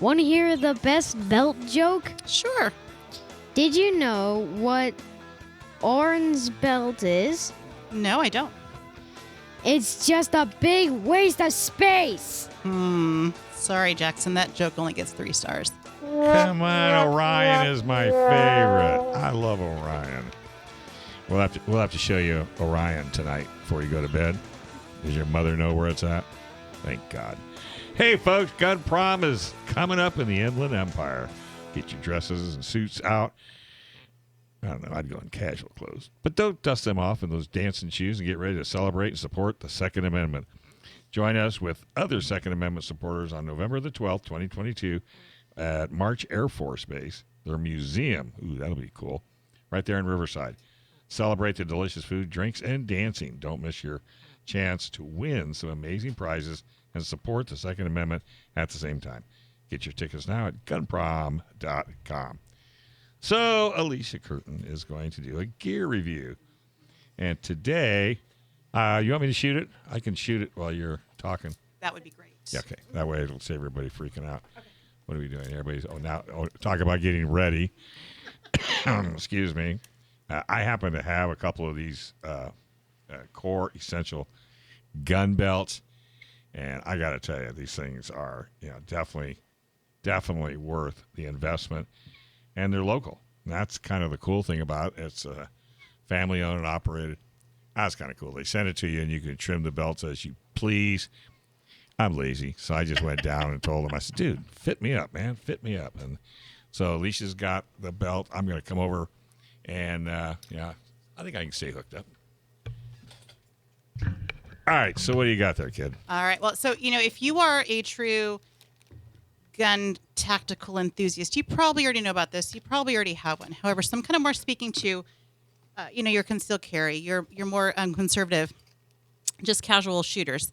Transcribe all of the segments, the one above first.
Want to hear the best belt joke? Sure. Did you know what orange belt is? No, I don't. It's just a big waste of space. Sorry, Jackson. That joke only gets 3 stars. Come on, Orion is my favorite. I love Orion. We'll have to show you Orion tonight before you go to bed. Does your mother know where it's at? Thank God. Hey, folks, Gun Prom is coming up in the Inland Empire. Get your dresses and suits out. I don't know, I'd go in casual clothes. But don't dust them off in those dancing shoes and get ready to celebrate and support the Second Amendment. Join us with other Second Amendment supporters on November the 12th, 2022 at March Air Force Base, their museum. Ooh, that'll be cool. Right there in Riverside. Celebrate the delicious food, drinks, and dancing. Don't miss your chance to win some amazing prizes and support the Second Amendment at the same time. Get your tickets now at gunprom.com. So, Alisha Curtin is going to do a gear review. And today, you want me to shoot it? I can shoot it while you're talking. That would be great. Yeah, okay. That way it'll save everybody freaking out. Okay. What are we doing? Everybody's, talk about getting ready. Excuse me. I happen to have a couple of these core essential gun belts. And I got to tell you, these things are, definitely worth the investment. And they're local. And that's kind of the cool thing about it. It's family owned and operated. That's kind of cool. They send it to you and you can trim the belts as you please. I'm lazy, so I just went down and told him, I said, dude, fit me up, man. Fit me up. And so Alicia's got the belt. I'm going to come over and, I think I can stay hooked up. All right, so what do you got there, kid? All right. Well, so, if you are a true gun tactical enthusiast, you probably already know about this. You probably already have one. However, some kind of more speaking to, your concealed carry, you're more conservative, just casual shooters.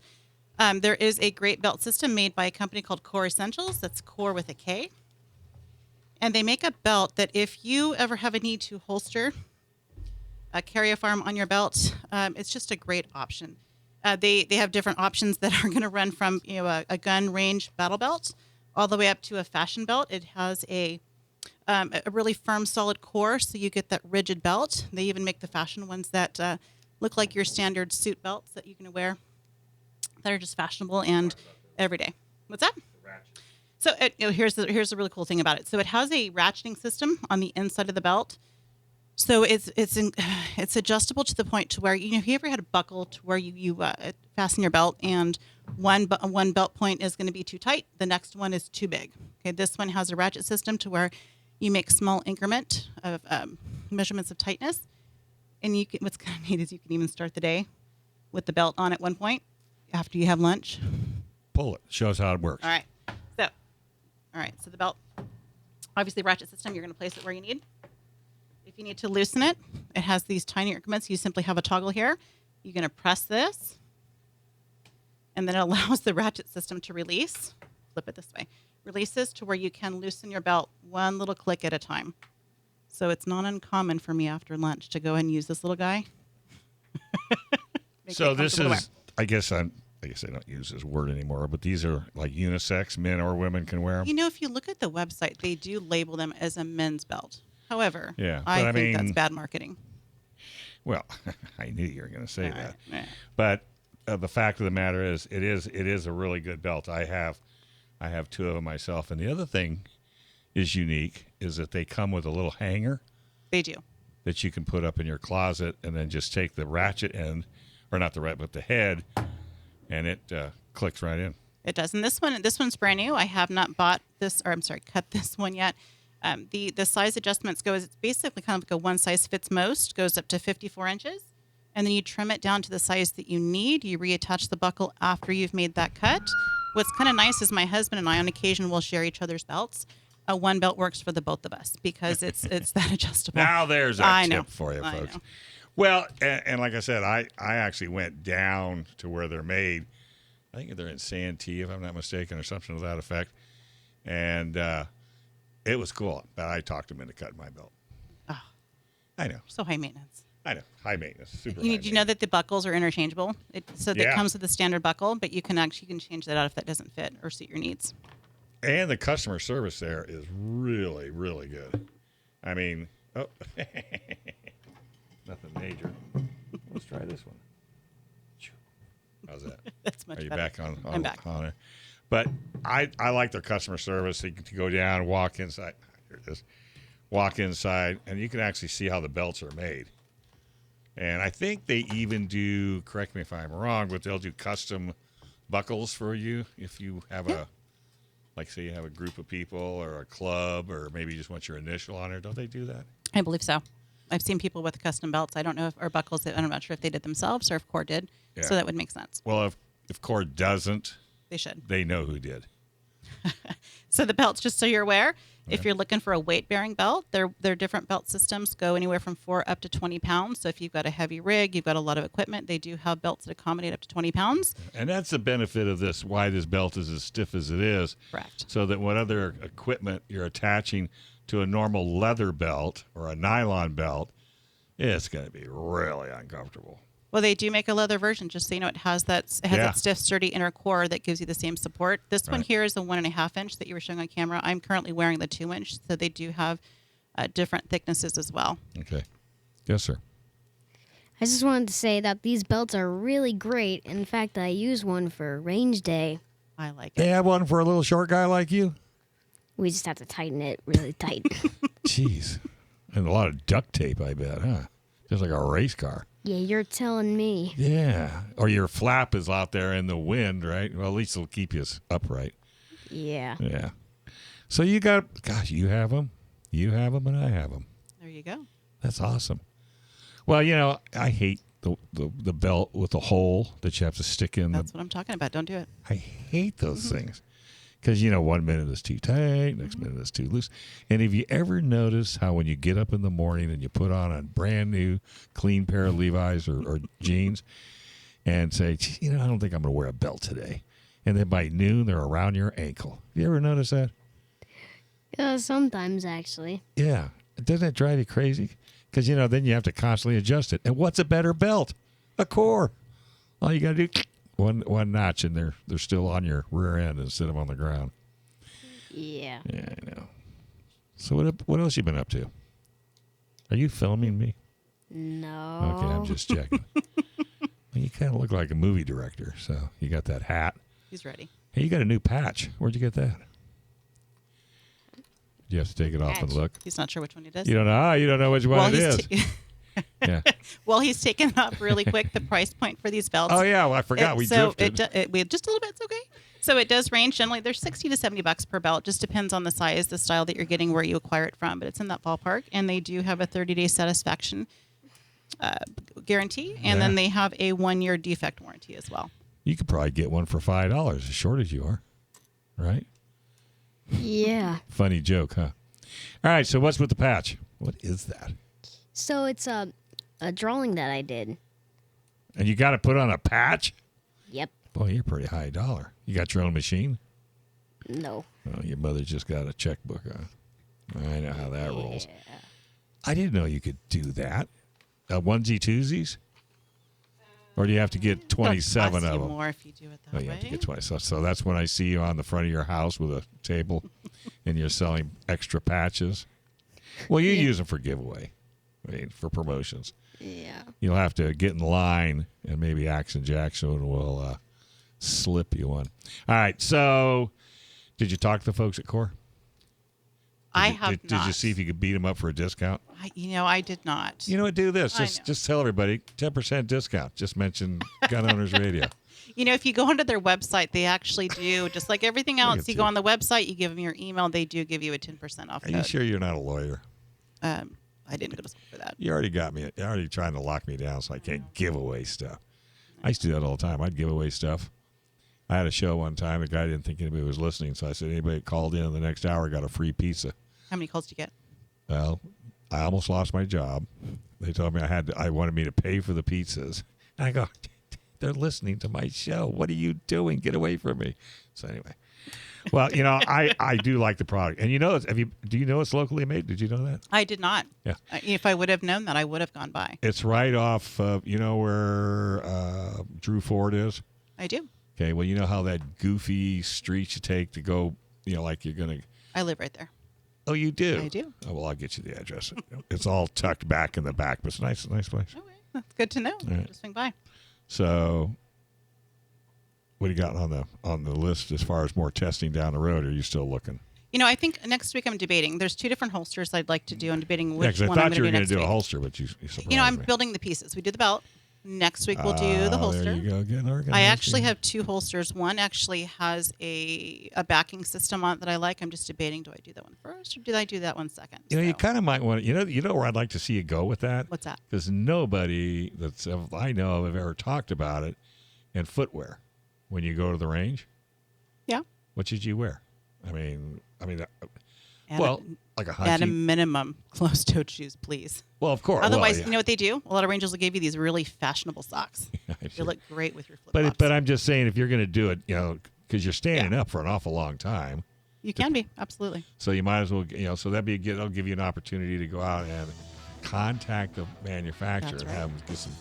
There is a great belt system made by a company called Core Essentials. That's Core with a K. And they make a belt that if you ever have a need to holster, carry a firearm on your belt, it's just a great option. They have different options that are going to run from a gun range battle belt all the way up to a fashion belt. It has a really firm, solid core, so you get that rigid belt. They even make the fashion ones that look like your standard suit belts that you can wear that are just fashionable and everyday. What's that? So here's the really cool thing about it. So it has a ratcheting system on the inside of the belt. So it's adjustable to the point to where if you ever had a buckle to where you fasten your belt and one belt point is going to be too tight, the next one is too big. Okay, this one has a ratchet system to where you make small increment of measurements of tightness, and what's kind of neat is you can even start the day with the belt on at one point after you have lunch. Pull it. Show us how it works. All right. So the belt, obviously ratchet system, you're going to place it where you need. If you need to loosen it, it has these tiny increments. You simply have a toggle here. You're going to press this, and then it allows the ratchet system to release. Flip it this way. Releases to where you can loosen your belt one little click at a time. So it's not uncommon for me after lunch to go and use this little guy. So this is, I guess I don't use this word anymore, but these are like unisex, men or women can wear them. If you look at the website, they do label them as a men's belt. However, I think that's bad marketing. Well, I knew you were going to say that. Right. But the fact of the matter is, it is a really good belt. I have 2 of them myself. And the other thing is unique is that they come with a little hanger. They do. That you can put up in your closet and then just take the ratchet end, or not the ratchet, but the head, and it clicks right in. It does. And this one's brand new. I have not cut this one yet. The size adjustments it's basically kind of like a one size fits most, goes up to 54 inches. And then you trim it down to the size that you need. You reattach the buckle after you've made that cut. What's kind of nice is my husband and I on occasion will share each other's belts. One belt works for the both of us because it's that adjustable. Now there's a tip for you, folks. I know. Well, and like I said, I actually went down to where they're made. I think they're in Santee, if I'm not mistaken, or something to that effect. And it was cool, but I talked him into cutting my belt. Oh, I know. So high maintenance. I know. High maintenance. Super Do you know that the buckles are interchangeable? It comes with the standard buckle, but you can change that out if that doesn't fit or suit your needs. And the customer service there is really, really good. I mean, nothing major. Let's try this one. How's that? That's much Are you better. back on? I'm back. On there? But I like their customer service. You can go down, walk inside. Here it is. Walk inside, and you can actually see how the belts are made. And I think they even do, correct me if I'm wrong, but they'll do custom buckles for you if you have like say you have a group of people or a club, or maybe you just want your initial on it. Don't they do that? I believe so. I've seen people with custom belts. I don't know if, or buckles. I'm not sure if they did themselves or if Core did. Yeah. So that would make sense. Well, if Core doesn't, They should. they know who did. So the belts, just so you're aware, if you're looking for a weight-bearing belt, their different belt systems go anywhere from 4 up to 20 pounds. So if you've got a heavy rig, you've got a lot of equipment, they do have belts that accommodate up to 20 pounds. And that's the benefit of this, why this belt is as stiff as it is. Correct. So that what other equipment you're attaching to a normal leather belt or a nylon belt, it's going to be really uncomfortable. Well, they do make a leather version, just so you know. It has that stiff, sturdy inner core that gives you the same support. This one here is a 1.5 inch that you were showing on camera. I'm currently wearing the 2 inch, so they do have different thicknesses as well. Okay. Yes, sir. I just wanted to say that these belts are really great. In fact, I use one for range day. I like They it. have one for a little short guy like you? We just have to tighten it really tight. Jeez. And a lot of duct tape, I bet, huh? Just like a race car. Yeah, you're telling me. Yeah. Or your flap is out there in the wind, right? Well, at least it'll keep you upright. Yeah. Yeah. So you got, gosh, you have them. You have them and I have them. There you go. That's awesome. Well, you know, I hate the belt with the hole that you have to stick in. That's what I'm talking about. Don't do it. I hate those things. Because, you know, 1 minute is too tight, next minute is too loose. And have you ever noticed how when you get up in the morning and you put on a brand new clean pair of Levi's or jeans and say, you know, I don't think I'm going to wear a belt today. And then by noon, they're around your ankle. You ever notice that? Sometimes, actually. Yeah. Doesn't that drive you crazy? Because, you know, then you have to constantly adjust it. And what's a better belt? A Core. All you got to do, one notch, and they're still on your rear end instead of on the ground. Yeah. Yeah, I know. So what else you been up to? Are you filming me? No. Okay, I'm just checking. Well, you kind of look like a movie director, so you got that hat. He's ready. Hey, you got a new patch. Where'd you get that? You have to take it off and look. He's not sure which one it is. You don't know. You don't know which one it is. Yeah. Well, he's taken up really quick the price point for these belts. Oh yeah, well, I forgot we drifted. We just a little bit. It's okay. So it does range generally. There's $60 to $70 per belt. Just depends on the size, the style that you're getting, where you acquire it from. But it's in that ballpark, and they do have a 30-day satisfaction guarantee, and then they have a 1-year defect warranty as well. You could probably get one for $5, as short as you are, right? Yeah. Funny joke, huh? All right, so what's with the patch? What is that? So it's a drawing that I did. And you got to put on a patch? Yep. Boy, you're pretty high dollar. You got your own machine? No. Oh, your mother just got a checkbook. I know how that rolls. I didn't know you could do that. Onesie twosies? Or do you have to get 27 It'll cost of you them? more if you do it that Oh, way. you have to get 20. So that's when I see you on the front of your house with a table and you're selling extra patches. Well, you use them for giveaway, for promotions. Yeah. You'll have to get in line, and maybe Action Jackson will slip you one. All right, so did you talk to the folks at Core? I have not. Did you see if you could beat them up for a discount? I did not. You know what? Do this. I Just tell everybody 10% discount. Just mention Gun Owners Radio. If you go onto their website, they actually do, just like everything else. You go you. on the website, you give them your email, they do give you a 10% off Are code. you sure you're not a lawyer? I didn't go to school for that. You already got me. You're already trying to lock me down so I can't give away stuff. I used to do that all the time. I'd give away stuff. I had a show one time. The guy didn't think anybody was listening, so I said, anybody that called in the next hour got a free pizza. How many calls did you get? Well, I almost lost my job. They told me I wanted me to pay for the pizzas. And I go, they're listening to my show. What are you doing? Get away from me. So anyway. Well, I do like the product. And do you know it's locally made? Did you know that? I did not. Yeah. If I would have known that, I would have gone by. It's right off of, where Drew Ford is? I do. Okay, well, you know how that goofy street you take to go like you're going to. I live right there. Oh, you do? I do. Oh, well, I'll get you the address. It's all tucked back in the back, but it's a nice place. Okay, that's good to know. Right. Just swing by. So, what do you got on the list as far as more testing down the road? Or are you still looking? I think next week I'm debating. There's 2 different holsters I'd like to do. I'm debating Yeah, which because one I I'm thought you going were to do going to next do a week. holster, but you surprised I'm me. building the pieces. We did the belt. Next week we'll do the holster. There you go, getting organized. I actually have 2 holsters. One actually has a backing system on it that I like. I'm just debating, do I do that one first or do I do that one second? You kind of might want to, you know where I'd like to see you go with that? What's that? Because nobody I know of have ever talked about it in footwear when you go to the range. Yeah. What should you wear? I mean, like a at a hunting. minimum, closed-toed shoes, please. Well, of course. Otherwise, well, you know what they do? A lot of rangers will give you these really fashionable socks. They look great with your flip-flops. But I'm just saying, if you're going to do it, because you're standing up for an awful long time. You can be, absolutely. So you might as well, so that'll give you an opportunity to go out and contact the manufacturer That's and right. have them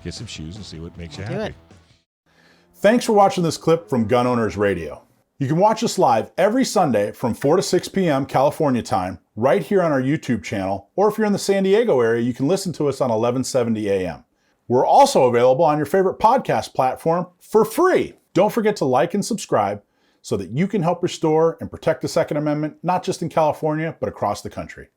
get some shoes and see what makes you Do happy. it. Thanks for watching this clip from Gun Owners Radio. You can watch us live every Sunday from 4 to 6 p.m. California time, right here on our YouTube channel, or if you're in the San Diego area, you can listen to us on 1170 a.m. We're also available on your favorite podcast platform for free. Don't forget to like and subscribe so that you can help restore and protect the Second Amendment, not just in California, but across the country.